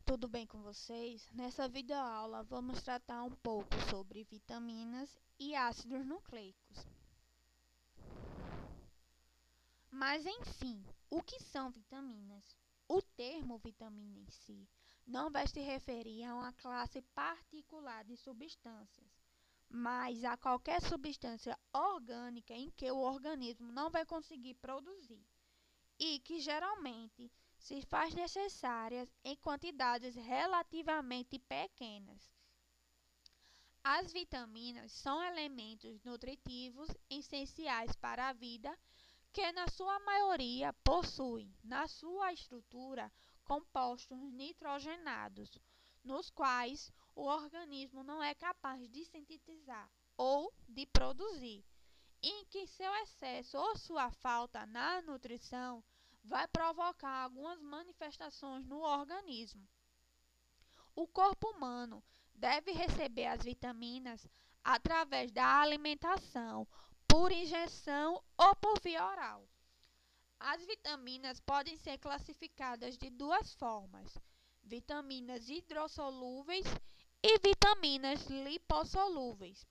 tudo bem com vocês? Nessa videoaula vamos tratar um pouco sobre vitaminas e ácidos nucleicos. Mas enfim, o que são vitaminas? O termo vitamina em si não vai se referir a uma classe particular de substâncias, mas a qualquer substância orgânica em que o organismo não vai conseguir produzir e que geralmente se faz necessárias em quantidades relativamente pequenas. As vitaminas são elementos nutritivos essenciais para a vida que, na sua maioria, possuem na sua estrutura compostos nitrogenados, nos quais o organismo não é capaz de sintetizar ou de produzir, em que seu excesso ou sua falta na nutrição vai provocar algumas manifestações no organismo. O corpo humano deve receber as vitaminas através da alimentação, por injeção ou por via oral. As vitaminas podem ser classificadas de duas formas: vitaminas hidrossolúveis e vitaminas lipossolúveis.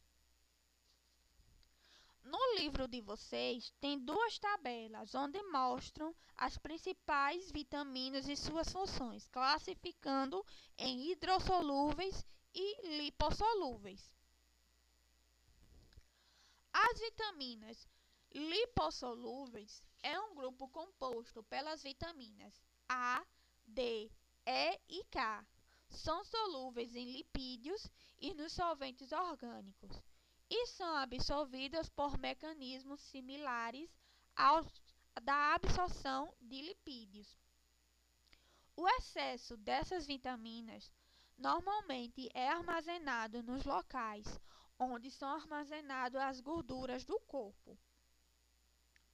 No livro de vocês tem duas tabelas onde mostram as principais vitaminas e suas funções, classificando em hidrossolúveis e lipossolúveis. As vitaminas lipossolúveis é um grupo composto pelas vitaminas A, D, E e K. São solúveis em lipídios e nos solventes orgânicos e são absorvidas por mecanismos similares aos da absorção de lipídios. O excesso dessas vitaminas normalmente é armazenado nos locais onde são armazenadas as gorduras do corpo.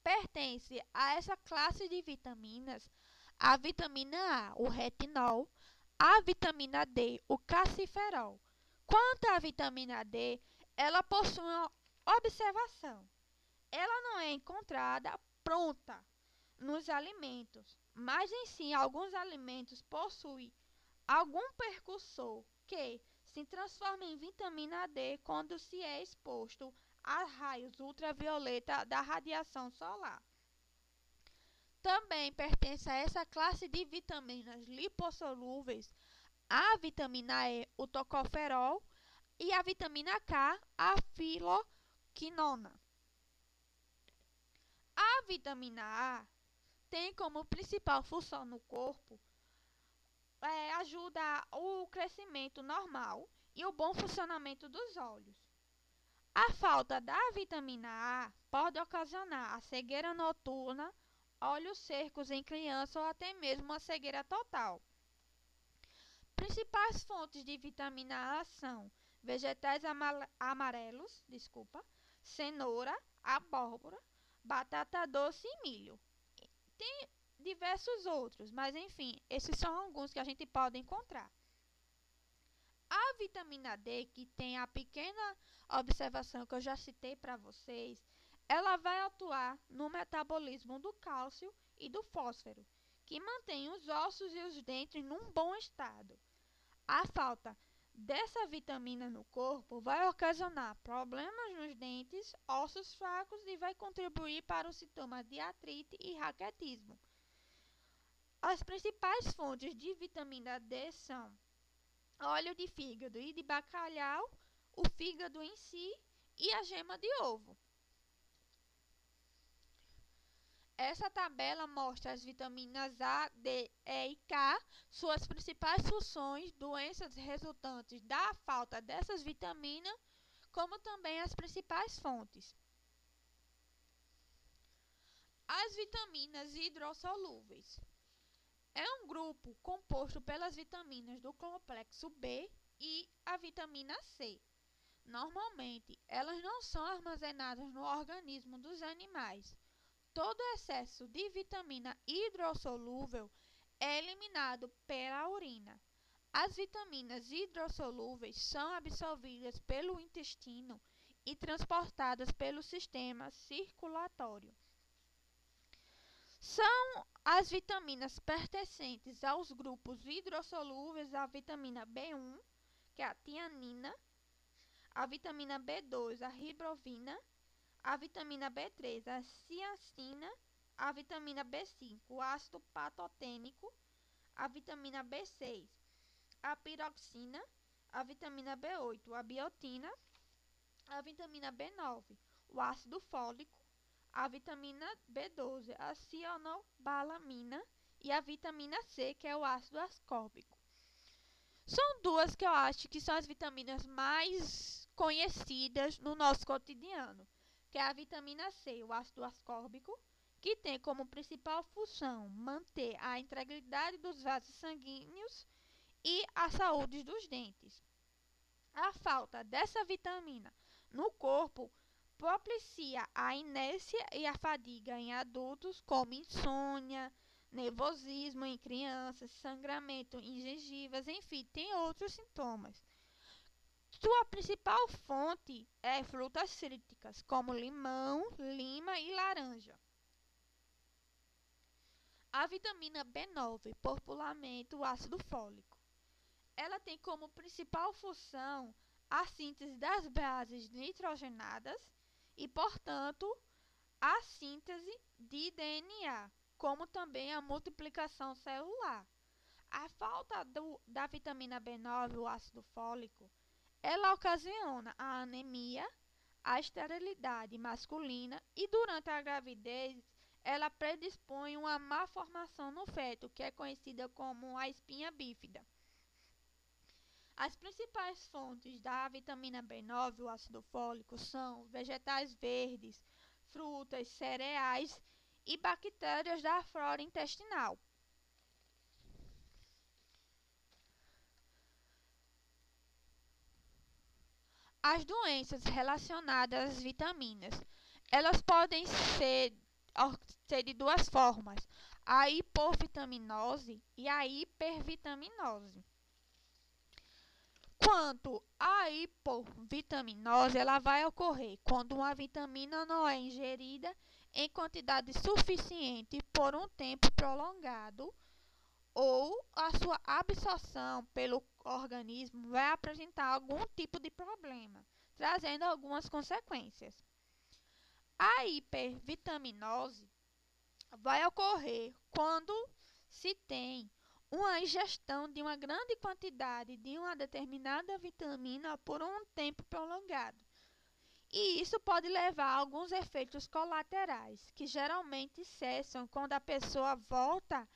Pertence a essa classe de vitaminas a vitamina A, o retinol, a vitamina D, o calciferol. Quanto à vitamina D, ela possui uma observação. Ela não é encontrada pronta nos alimentos, mas em si alguns alimentos possuem algum precursor que se transforma em vitamina D quando se é exposto a raios ultravioleta da radiação solar. Também pertence a essa classe de vitaminas lipossolúveis a vitamina E, o tocoferol, e a vitamina K, a filoquinona. A vitamina A tem como principal função no corpo ajuda o crescimento normal e o bom funcionamento dos olhos. A falta da vitamina A pode ocasionar a cegueira noturna, olhos secos em criança ou até mesmo a cegueira total. Principais fontes de vitamina A são vegetais amarelos, cenoura, abóbora, batata doce e milho. Tem diversos outros, mas enfim, esses são alguns que a gente pode encontrar. A vitamina D, que tem a pequena observação que eu já citei para vocês, ela vai atuar no metabolismo do cálcio e do fósforo, que mantém os ossos e os dentes num bom estado. A falta dessa vitamina no corpo vai ocasionar problemas nos dentes, ossos fracos e vai contribuir para os sintomas de artrite e raquetismo. As principais fontes de vitamina D são óleo de fígado e de bacalhau, o fígado em si e a gema de ovo. Essa tabela mostra as vitaminas A, D, E e K, suas principais funções, doenças resultantes da falta dessas vitaminas, como também as principais fontes. As vitaminas hidrossolúveis. É um grupo composto pelas vitaminas do complexo B e a vitamina C. Normalmente, elas não são armazenadas no organismo dos animais. Todo excesso de vitamina hidrossolúvel é eliminado pela urina. As vitaminas hidrossolúveis são absorvidas pelo intestino e transportadas pelo sistema circulatório. São as vitaminas pertencentes aos grupos hidrossolúveis, a vitamina B1, que é a tiamina, a vitamina B2, a riboflavina, a vitamina B3, a ciacina, a vitamina B5, o ácido patotênico, a vitamina B6, a piroxina, a vitamina B8, a biotina, a vitamina B9, o ácido fólico, a vitamina B12, a cianobalamina e a vitamina C, que é o ácido ascórbico. São duas que eu acho que são as vitaminas mais conhecidas no nosso cotidiano, que é a vitamina C, o ácido ascórbico, que tem como principal função manter a integridade dos vasos sanguíneos e a saúde dos dentes. A falta dessa vitamina no corpo propicia a inércia e a fadiga em adultos, como insônia, nervosismo em crianças, sangramento em gengivas, enfim, tem outros sintomas. Sua principal fonte é frutas cítricas, como limão, lima e laranja. A vitamina B9, popularmente o ácido fólico. Ela tem como principal função a síntese das bases nitrogenadas e, portanto, a síntese de DNA, como também a multiplicação celular. A falta da vitamina B9, o ácido fólico, ela ocasiona a anemia, a esterilidade masculina e durante a gravidez ela predispõe uma má formação no feto, que é conhecida como a espinha bífida. As principais fontes da vitamina B9, o ácido fólico, são vegetais verdes, frutas, cereais e bactérias da flora intestinal. As doenças relacionadas às vitaminas, elas podem ser de duas formas: a hipovitaminose e a hipervitaminose. Quanto à hipovitaminose, ela vai ocorrer quando uma vitamina não é ingerida em quantidade suficiente por um tempo prolongado ou a sua absorção pelo organismo vai apresentar algum tipo de problema, trazendo algumas consequências. A hipervitaminose vai ocorrer quando se tem uma ingestão de uma grande quantidade de uma determinada vitamina por um tempo prolongado. E isso pode levar a alguns efeitos colaterais, que geralmente cessam quando a pessoa volta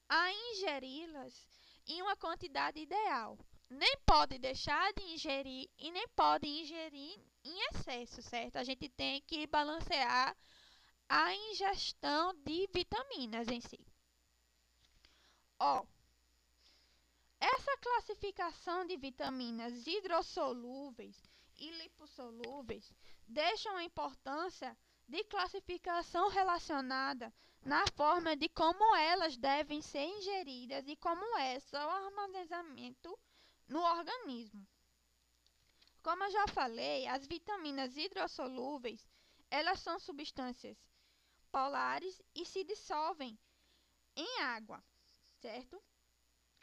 a ingeri-las em uma quantidade ideal. Nem pode deixar de ingerir e nem pode ingerir em excesso, certo? A gente tem que balancear a ingestão de vitaminas em si. Ó, essa classificação de vitaminas hidrossolúveis e lipossolúveis deixa uma importância de classificação relacionada na forma de como elas devem ser ingeridas e como é seu armazenamento no organismo. Como eu já falei, as vitaminas hidrossolúveis, elas são substâncias polares e se dissolvem em água, certo?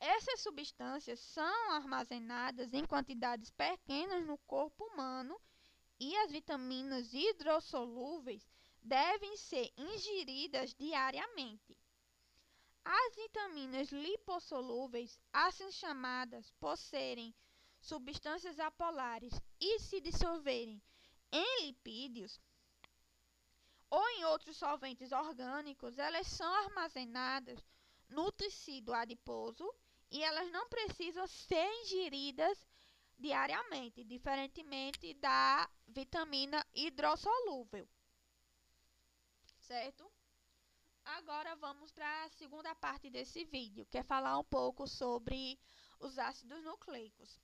Essas substâncias são armazenadas em quantidades pequenas no corpo humano e as vitaminas hidrossolúveis devem ser ingeridas diariamente. As vitaminas lipossolúveis, assim chamadas por serem substâncias apolares e se dissolverem em lipídios ou em outros solventes orgânicos, elas são armazenadas no tecido adiposo e elas não precisam ser ingeridas diariamente, diferentemente da vitamina hidrossolúvel, certo? Agora vamos para a segunda parte desse vídeo, que é falar um pouco sobre os ácidos nucleicos.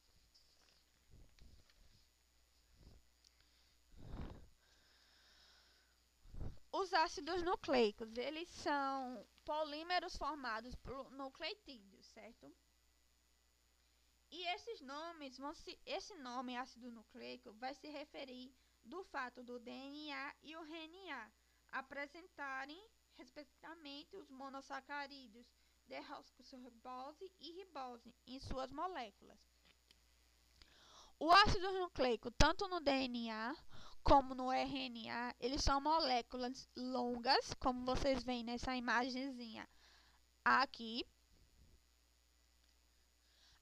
Os ácidos nucleicos, eles são polímeros formados por nucleotídeos, certo? E esse nome ácido nucleico vai se referir do fato do DNA e o RNA apresentarem respectivamente, os monossacarídeos desoxirribose e ribose em suas moléculas. O ácido nucleico, tanto no DNA como no RNA, eles são moléculas longas, como vocês veem nessa imagenzinha aqui,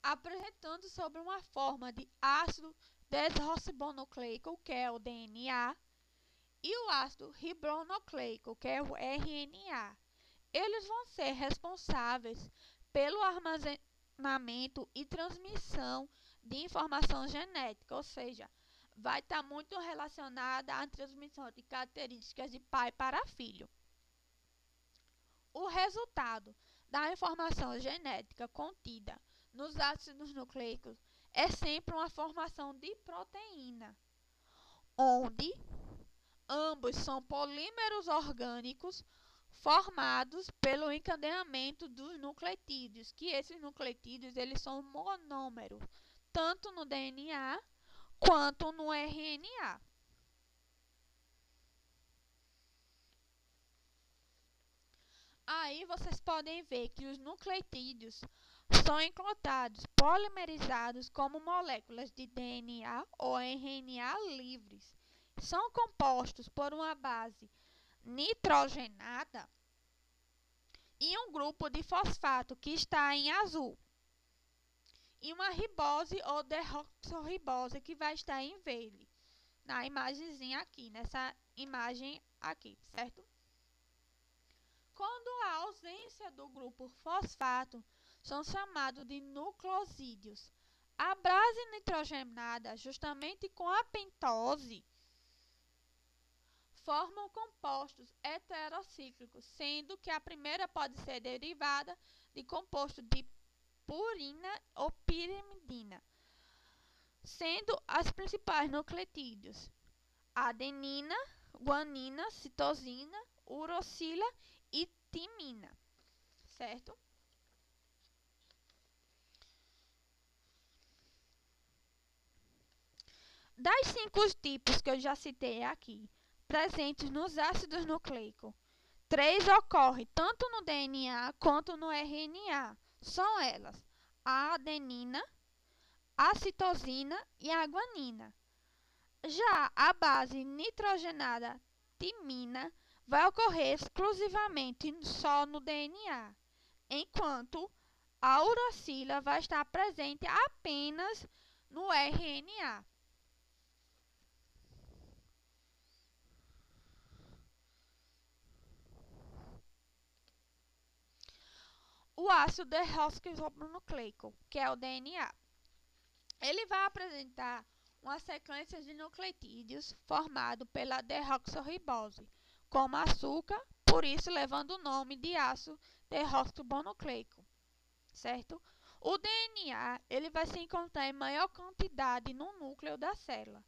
apresentando sobre uma forma de ácido desoxibonucleico, que é o DNA, e o ácido ribonucleico, que é o RNA. Eles vão ser responsáveis pelo armazenamento e transmissão de informação genética, ou seja, vai estar muito relacionada à transmissão de características de pai para filho. O resultado da informação genética contida nos ácidos nucleicos é sempre uma formação de proteína, onde ambos são polímeros orgânicos formados pelo encadeamento dos nucleotídeos, que esses nucleotídeos eles são monômeros, tanto no DNA quanto no RNA. Aí vocês podem ver que os nucleotídeos são encontrados polimerizados como moléculas de DNA ou RNA livres. São compostos por uma base nitrogenada e um grupo de fosfato que está em azul, e uma ribose ou desoxirribose que vai estar em verde, na imagenzinha aqui, nessa imagem aqui, certo? Quando há ausência do grupo fosfato, são chamados de nucleosídeos. A base nitrogenada, justamente com a pentose, formam compostos heterocíclicos, sendo que a primeira pode ser derivada de composto de purina ou pirimidina, sendo as principais nucleotídeos adenina, guanina, citosina, uracila e timina, certo? Das 5 tipos que eu já citei aqui, presentes nos ácidos nucleicos, 3 ocorrem tanto no DNA quanto no RNA. São elas a adenina, a citosina e a guanina. Já a base nitrogenada timina vai ocorrer exclusivamente só no DNA, enquanto a uracila vai estar presente apenas no RNA. O ácido desoxirribonucleico, que é o DNA, ele vai apresentar uma sequência de nucleotídeos formado pela desoxirribose, como açúcar, por isso levando o nome de ácido desoxirribonucleico, certo? O DNA ele vai se encontrar em maior quantidade no núcleo da célula.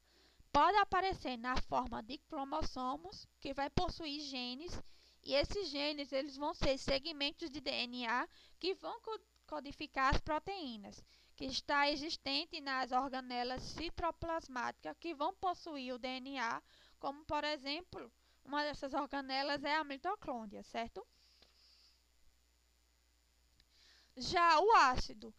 Pode aparecer na forma de cromossomos, que vai possuir genes, e esses genes eles vão ser segmentos de DNA que vão codificar as proteínas, que está existente nas organelas citoplasmáticas que vão possuir o DNA, como por exemplo, uma dessas organelas é a mitocôndria, certo? Já o ácido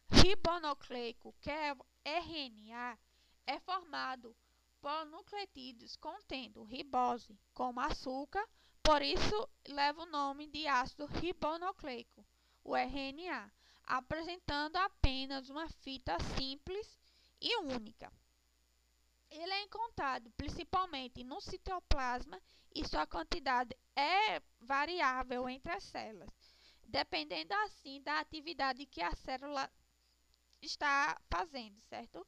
ribonucleico, que é o RNA, é formado por nucleotídeos contendo ribose, como açúcar, por isso leva o nome de ácido ribonucleico, o RNA, apresentando apenas uma fita simples e única. Ele é encontrado principalmente no citoplasma e sua quantidade é variável entre as células, dependendo assim da atividade que a célula está fazendo, certo?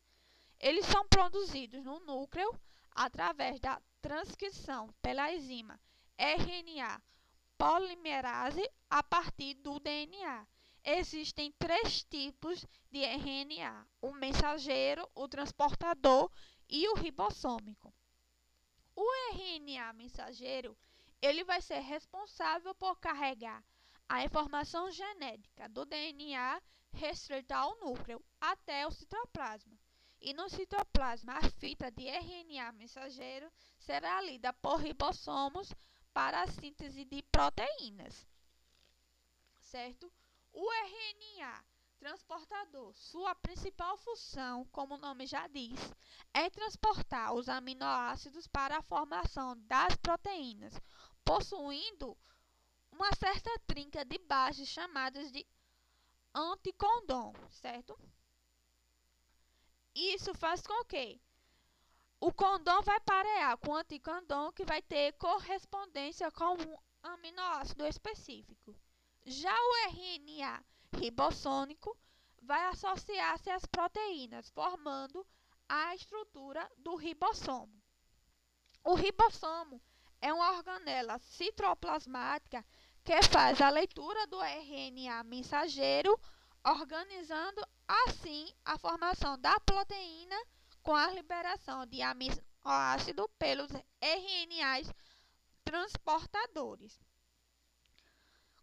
Eles são produzidos no núcleo através da transcrição pela enzima RNA polimerase a partir do DNA. Existem 3 tipos de RNA: o mensageiro, o transportador e o ribossômico. O RNA mensageiro ele vai ser responsável por carregar a informação genética do DNA restrita ao núcleo até o citoplasma. E no citoplasma, a fita de RNA mensageiro será lida por ribossomos para a síntese de proteínas, certo? O RNA transportador, sua principal função, como o nome já diz, é transportar os aminoácidos para a formação das proteínas, possuindo uma certa trinca de bases chamadas de anticodon, certo? Isso faz com que o condom vai parear com o anticodon, que vai ter correspondência com um aminoácido específico. Já o RNA ribossômico vai associar-se às proteínas, formando a estrutura do ribossomo. O ribossomo é uma organela citoplasmática que faz a leitura do RNA mensageiro, organizando assim a formação da proteína com a liberação de aminoácido pelos RNAs transportadores.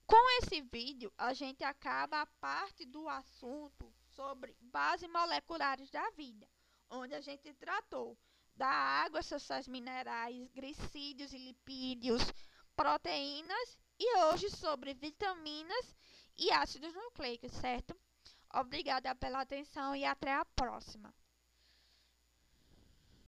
Com esse vídeo, a gente acaba a parte do assunto sobre bases moleculares da vida, onde a gente tratou da água, seus sais minerais, glicídios e lipídios, proteínas e hoje sobre vitaminas e ácidos nucleicos, certo? Obrigada pela atenção e até a próxima.